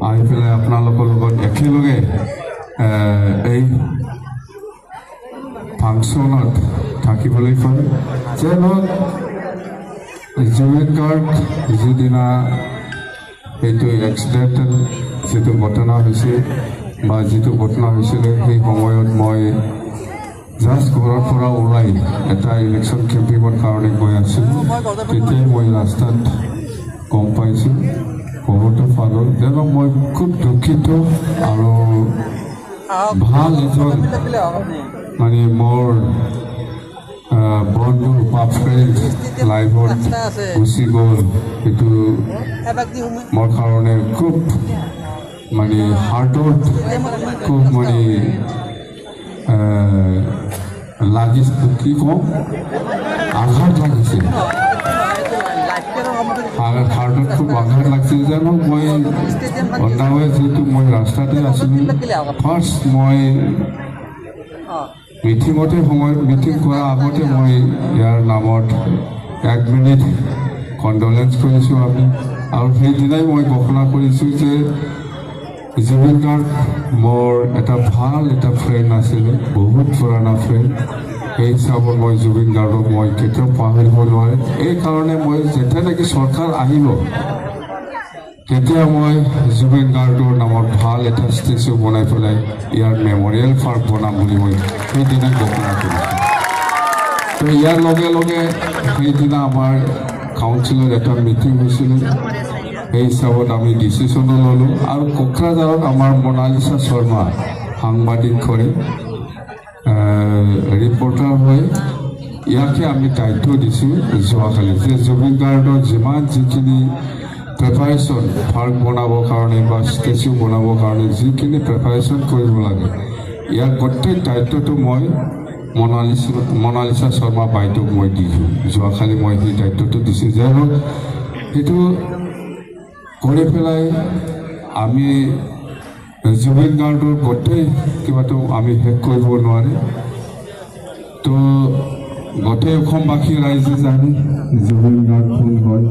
আহি পেলাই আপোনালোকৰ লগত একেলগে এই ফাংচনত থাকিবলৈ পাম। যে জুবিন গাৰ্গ যিদিনা এইটো এক্সিডেণ্টেল যিটো ঘটনা হৈছে বা যিটো ঘটনা হৈছিলে সেই সময়ত মই জাষ্ট ঘৰৰ পৰা ওলাই এটা ইলেকশ্যন কেম্পিঙৰ কাৰণে গৈ আছিলোঁ। তেতিয়াই মই ৰাস্তাত গম পাইছোঁ বহুতো পালোঁ। যেনে মই খুব দুখিত আৰু ভাল এজন মানে মোৰ বন্ধু বা ফ্ৰেণ্ড লাইফত গুচি গ'ল। সেইটো মোৰ কাৰণে খুব মানে হাৰ্টত খুব মানে লাগিছে, কি ক'ম, আঘাত লাগিছে। হাৰ্টত খুব আঘাত লাগিছিল। জানো মই অন্যায় যিহেতু মই ৰাস্তাতে আছিলোঁ, ফাৰ্ষ্ট মই মিটিং কৰাৰ আগতে মই ইয়াৰ নামত 1 মিনিট কণ্ডলেঞ্চ কৰিছোঁ আমি। আৰু সেইদিনাই মই ঘোষণা কৰিছোঁ যে জুবিন গাৰ্গ মোৰ এটা ভাল এটা ফ্ৰেণ্ড আছিলে, বহুত পুৰণা ফ্ৰেণ্ড। সেই হিচাপত মই জুবিন গাৰ্গক মই কেতিয়াও পাহৰিব নোৱাৰিম। এইকাৰণে মই যেতিয়া নেকি চৰকাৰ আহিব তেতিয়া মই জুবিন গাৰ্গৰ নামত ভাল এটা ষ্টেচু বনাই পেলাই ইয়াৰ মেমৰিয়েল পাৰ্ক বনাম বুলি মই সেইদিনা ঘোষণা কৰিছোঁ। তো ইয়াৰ লগে লগে সেইদিনা আমাৰ কাউন্সিলৰ এটা মিটিং হৈছিলে। সেই হিচাপত আমি ডিচিশ্যনো ল'লোঁ। আৰু কোকৰাঝাৰত আমাৰ মনালিছা শৰ্মা সাংবাদিক কৰি ৰিপৰ্টাৰ হৈ ইয়াকে আমি দায়িত্ব দিছোঁ যোৱাকালি, যে জুবিন গাৰ্গৰ যিমান যিখিনি প্ৰিপাৰেশ্যন পাৰ্ক বনাবৰ কাৰণে বা ষ্টেচু বনাবৰ কাৰণে যিখিনি প্ৰিপাৰেশ্যন কৰিব লাগে, ইয়াৰ গোটেই দায়িত্বটো মই মনালিছা শৰ্মা বাইদেউক মই দিছোঁ। যোৱাকালি মই সেই দায়িত্বটো দিছোঁ যে সেইটো কৰি পেলাই আমি জুবিন গাৰ্গৰ গোটেই কিবাটো আমি শেষ কৰিব নোৱাৰিম। তো গোটেই অসমবাসী ৰাইজে জানে জুবিন গাৰ্গ কোন হয়।